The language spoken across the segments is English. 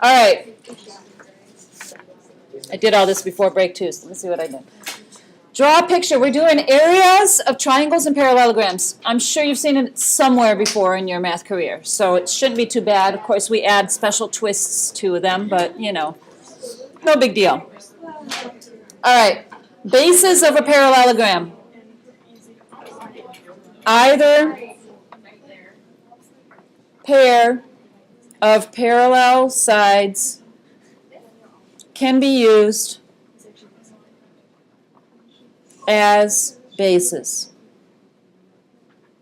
All right. I did all this before break too, so let's see what I did. Draw a picture. We're doing areas of triangles and parallelograms. I'm sure you've seen it somewhere before in your math career, so it shouldn't be too bad. Of course, we add special twists to them, but, you know, no big deal. All right. Bases of a parallelogram. Either pair of parallel sides can be used as bases.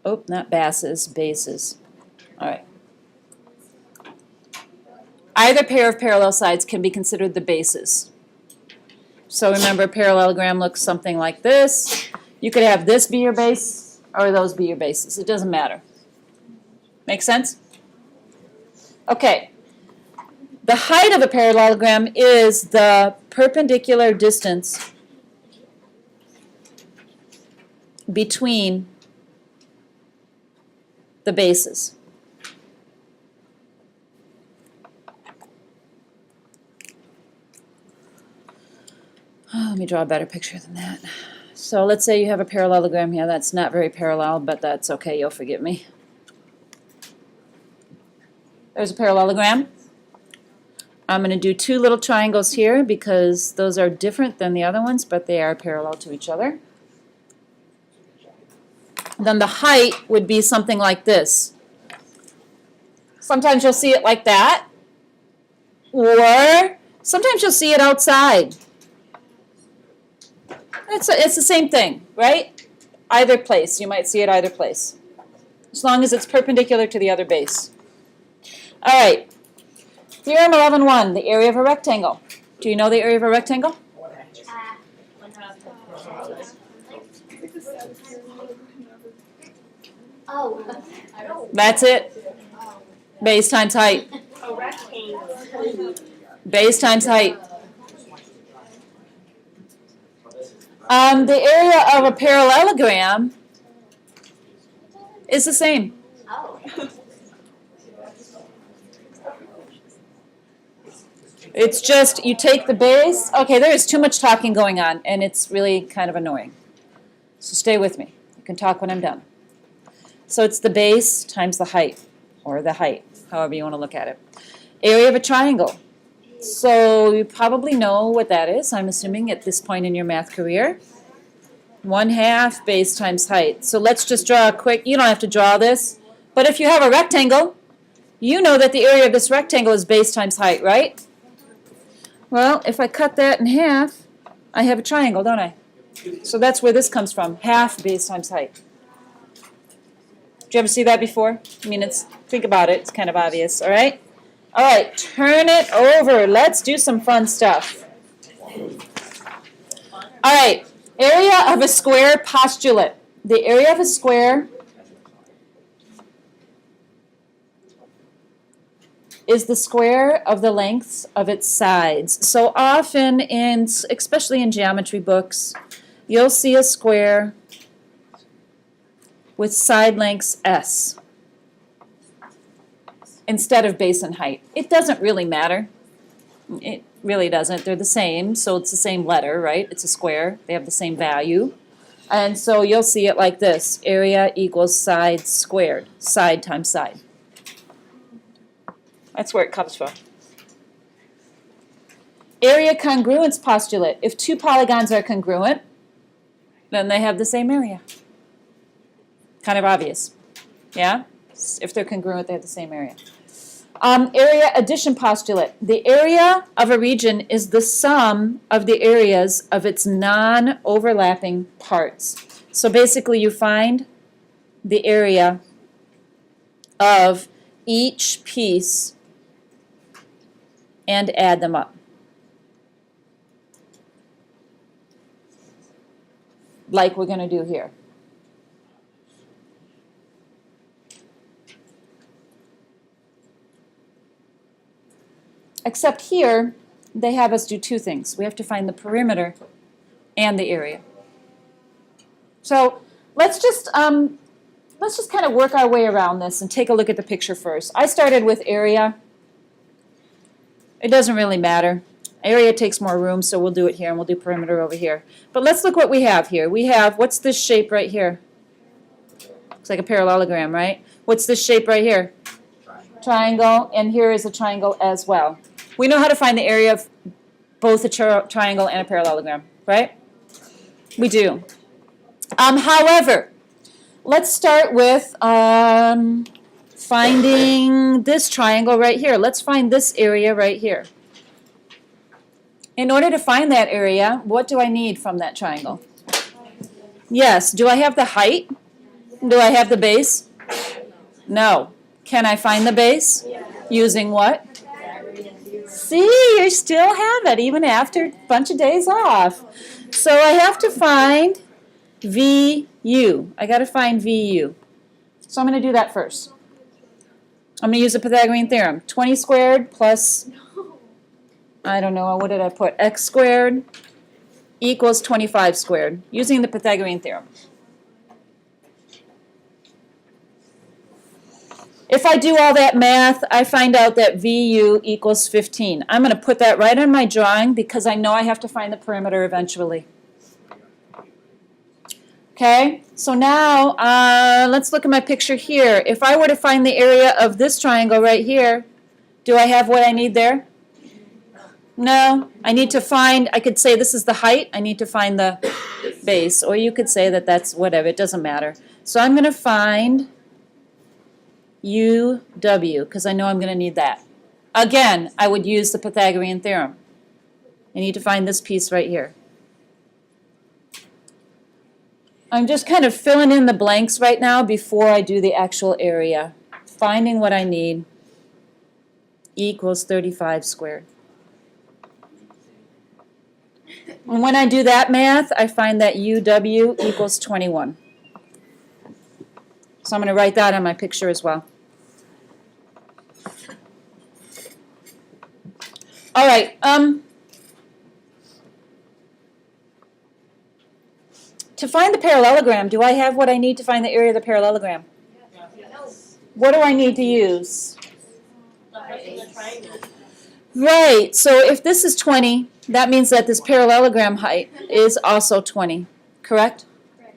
Oh, not bases, bases. All right. Either pair of parallel sides can be considered the bases. So remember, parallelogram looks something like this. You could have this be your base or those be your bases. It doesn't matter. Make sense? Okay. The height of a parallelogram is the perpendicular distance between the bases. Oh, let me draw a better picture than that. So let's say you have a parallelogram here. That's not very parallel, but that's okay. You'll forgive me. There's a parallelogram. I'm going to do two little triangles here because those are different than the other ones, but they are parallel to each other. Then the height would be something like this. Sometimes you'll see it like that, or sometimes you'll see it outside. It's the same thing, right? Either place. You might see it either place, as long as it's perpendicular to the other base. All right. Theorem 11.1, the area of a rectangle. Do you know the area of a rectangle? That's it. Base times height. Base times height. The area of a parallelogram is the same. It's just you take the base. Okay, there is too much talking going on, and it's really kind of annoying. So stay with me. You can talk when I'm done. So it's the base times the height, or the height, however you want to look at it. Area of a triangle. So you probably know what that is, I'm assuming, at this point in your math career. 1/2 base times height. So let's just draw a quick, you don't have to draw this, but if you have a rectangle, you know that the area of this rectangle is base times height, right? Well, if I cut that in half, I have a triangle, don't I? So that's where this comes from, 1/2 base times height. Did you ever see that before? I mean, think about it, it's kind of obvious, all right? All right, turn it over. Let's do some fun stuff. All right, area of a square postulate. The area of a square is the square of the lengths of its sides. So often, especially in geometry books, you'll see a square with side lengths S instead of base and height. It doesn't really matter. It really doesn't. They're the same, so it's the same letter, right? It's a square. They have the same value. And so you'll see it like this. Area equals side squared. Side times side. That's where it comes from. Area congruence postulate. If two polygons are congruent, then they have the same area. Kind of obvious. Yeah? If they're congruent, they have the same area. Area addition postulate. The area of a region is the sum of the areas of its non-overlapping parts. So basically you find the area of each piece and add them up. Like we're going to do here. Except here, they have us do two things. We have to find the perimeter and the area. So let's just kind of work our way around this and take a look at the picture first. I started with area. It doesn't really matter. Area takes more room, so we'll do it here, and we'll do perimeter over here. But let's look what we have here. We have, what's this shape right here? Looks like a parallelogram, right? What's this shape right here? Triangle, and here is a triangle as well. We know how to find the area of both a triangle and a parallelogram, right? We do. However, let's start with finding this triangle right here. Let's find this area right here. In order to find that area, what do I need from that triangle? Yes. Do I have the height? Do I have the base? No. Can I find the base? Using what? See, you still have it even after a bunch of days off. So I have to find VU. I got to find VU. So I'm going to do that first. I'm going to use the Pythagorean theorem. 20 squared plus, I don't know, what did I put? X squared equals 25 squared, using the Pythagorean theorem. If I do all that math, I find out that VU equals 15. I'm going to put that right on my drawing because I know I have to find the perimeter eventually. Okay, so now let's look at my picture here. If I were to find the area of this triangle right here, do I have what I need there? No, I need to find, I could say this is the height, I need to find the base, or you could say that that's whatever, it doesn't matter. So I'm going to find UW, because I know I'm going to need that. Again, I would use the Pythagorean theorem. I need to find this piece right here. I'm just kind of filling in the blanks right now before I do the actual area. Finding what I need equals 35 squared. And when I do that math, I find that UW equals 21. So I'm going to write that on my picture as well. All right. To find the parallelogram, do I have what I need to find the area of the parallelogram? What do I need to use? Right. So if this is 20, that means that this parallelogram height is also 20, correct?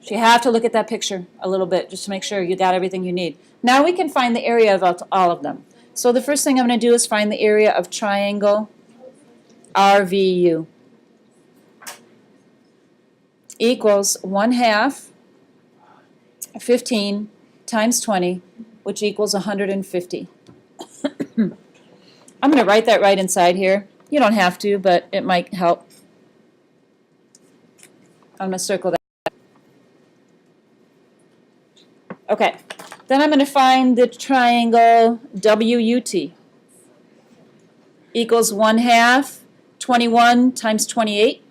So you have to look at that picture a little bit just to make sure you got everything you need. Now we can find the area of all of them. So the first thing I'm going to do is find the area of triangle RVU. Equals 1/2 15 times 20, which equals 150. I'm going to write that right inside here. You don't have to, but it might help. I'm going to circle that. Okay, then I'm going to find the triangle WUT. Equals 1/2 21 times 28.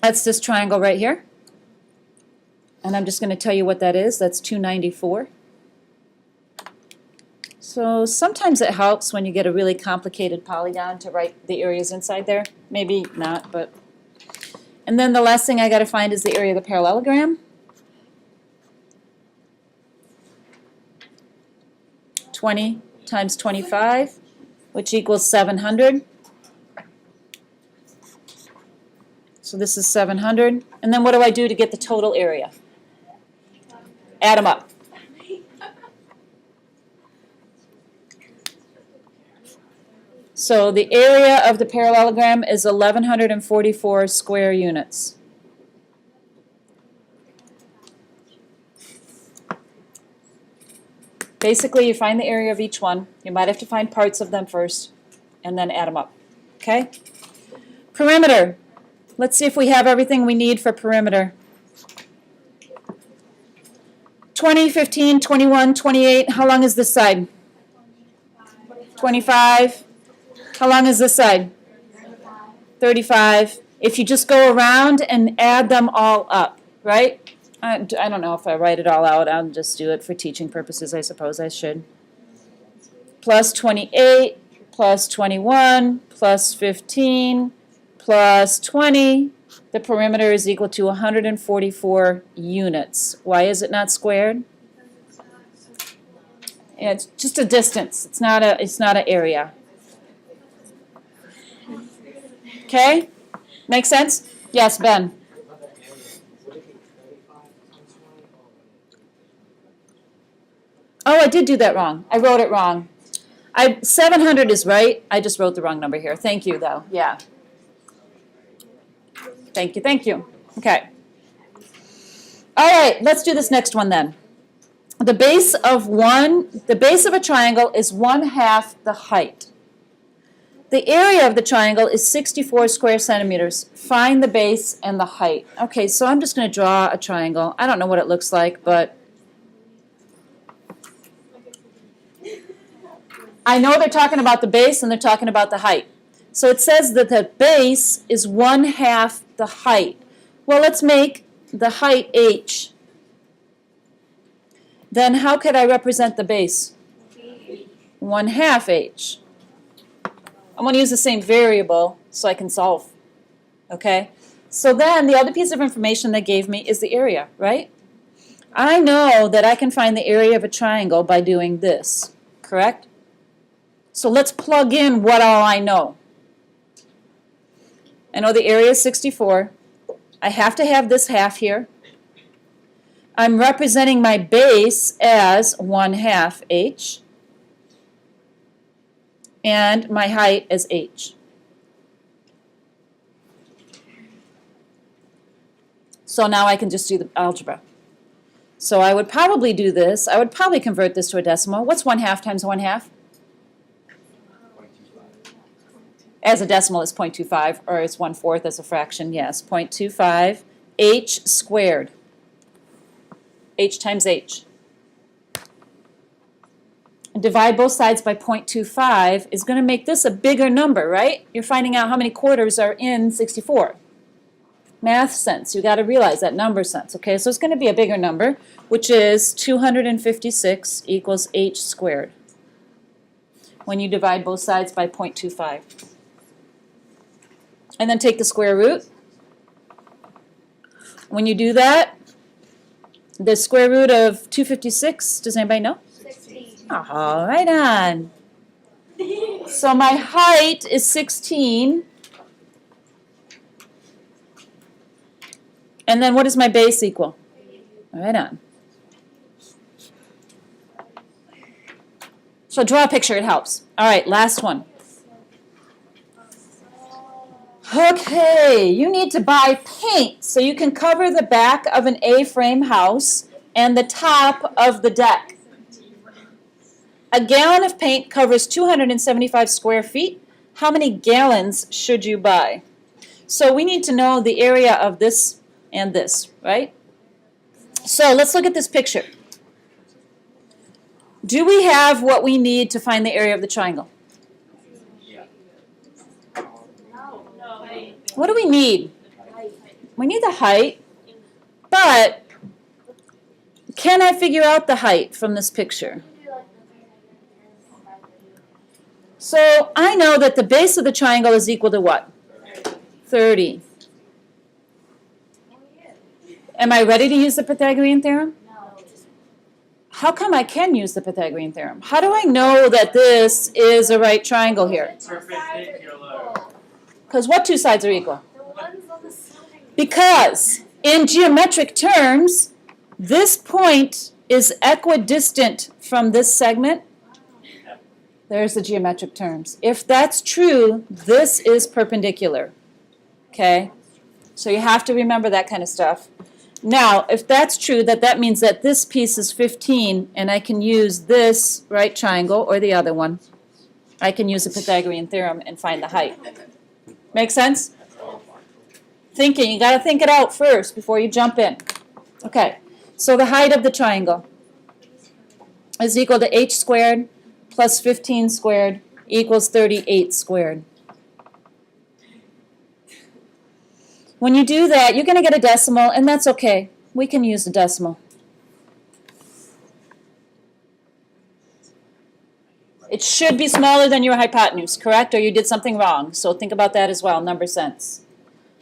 That's this triangle right here. And I'm just going to tell you what that is. That's 294. So sometimes it helps when you get a really complicated polygon to write the areas inside there. Maybe not, but. And then the last thing I got to find is the area of the parallelogram. 20 times 25, which equals 700. So this is 700. And then what do I do to get the total area? Add them up. So the area of the parallelogram is 1,144 square units. Basically, you find the area of each one. You might have to find parts of them first, and then add them up. Okay? Perimeter. Let's see if we have everything we need for perimeter. 20, 15, 21, 28. How long is this side? 25. How long is this side? 35. If you just go around and add them all up, right? I don't know if I write it all out. I'll just do it for teaching purposes, I suppose I should. Plus 28, plus 21, plus 15, plus 20. The perimeter is equal to 144 units. Why is it not squared? Yeah, it's just a distance. It's not an area. Okay? Make sense? Yes, Ben. Oh, I did do that wrong. I wrote it wrong. 700 is right. I just wrote the wrong number here. Thank you, though. Yeah. Thank you, thank you. Okay. All right, let's do this next one then. The base of a triangle is 1/2 the height. The area of the triangle is 64 square centimeters. Find the base and the height. Okay, so I'm just going to draw a triangle. I don't know what it looks like, but I know they're talking about the base and they're talking about the height. So it says that the base is 1/2 the height. Well, let's make the height h. Then how could I represent the base? 1/2 h. I'm going to use the same variable so I can solve. Okay? So then the other piece of information they gave me is the area, right? I know that I can find the area of a triangle by doing this, correct? So let's plug in what all I know. I know the area is 64. I have to have this half here. I'm representing my base as 1/2 h. And my height as h. So now I can just do the algebra. So I would probably do this. I would probably convert this to a decimal. What's 1/2 times 1/2? As a decimal is 0.25, or it's 1/4 as a fraction. Yes, 0.25 h squared. H times h. And divide both sides by 0.25 is going to make this a bigger number, right? You're finding out how many quarters are in 64. Math sense, you got to realize that number sense. Okay, so it's going to be a bigger number, which is 256 equals h squared when you divide both sides by 0.25. And then take the square root. When you do that, the square root of 256, does anybody know? 16. Oh, right on. So my height is 16. And then what does my base equal? Right on. So draw a picture, it helps. All right, last one. Okay, you need to buy paint so you can cover the back of an A-frame house and the top of the deck. A gallon of paint covers 275 square feet. How many gallons should you buy? So we need to know the area of this and this, right? So let's look at this picture. Do we have what we need to find the area of the triangle? What do we need? We need the height, but can I figure out the height from this picture? So I know that the base of the triangle is equal to what? 30. Am I ready to use the Pythagorean theorem? How come I can use the Pythagorean theorem? How do I know that this is a right triangle here? Because what two sides are equal? The ones on the side. Because in geometric terms, this point is equidistant from this segment. There's the geometric terms. If that's true, this is perpendicular. Okay? So you have to remember that kind of stuff. Now, if that's true, that means that this piece is 15, and I can use this right triangle or the other one. I can use the Pythagorean theorem and find the height. Make sense? Thinking, you got to think it out first before you jump in. Okay, so the height of the triangle is equal to h squared plus 15 squared equals 38 squared. When you do that, you're going to get a decimal, and that's okay. We can use the decimal. It should be smaller than your hypotenuse, correct? Or you did something wrong. So think about that as well, number sense.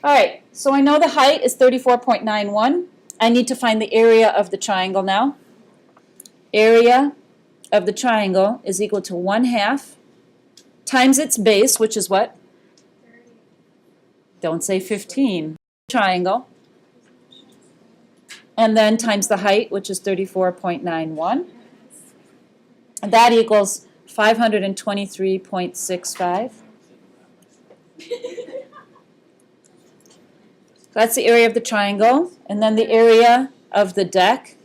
All right, so I know the height is 34.91. I need to find the area of the triangle now. Area of the triangle is equal to 1/2 times its base, which is what? Don't say 15. Triangle. And then times the height, which is 34.91. And that equals 523.65. That's the area of the triangle. And then the area of the deck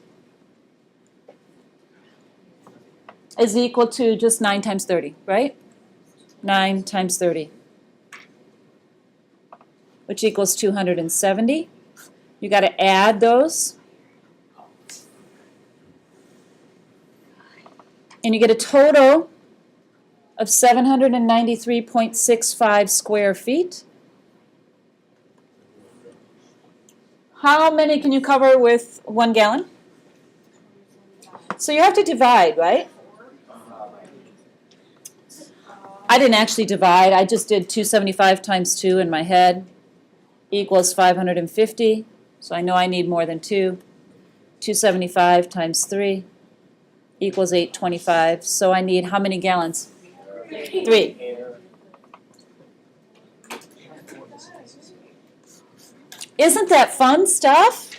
is equal to just 9 times 30, right? 9 times 30, which equals 270. You got to add those. And you get a total of 793.65 square feet. How many can you cover with 1 gallon? So you have to divide, right? I didn't actually divide. I just did 275 times 2 in my head equals 550. So I know I need more than 2. 275 times 3 equals 825. So I need how many gallons? 3. Isn't that fun stuff?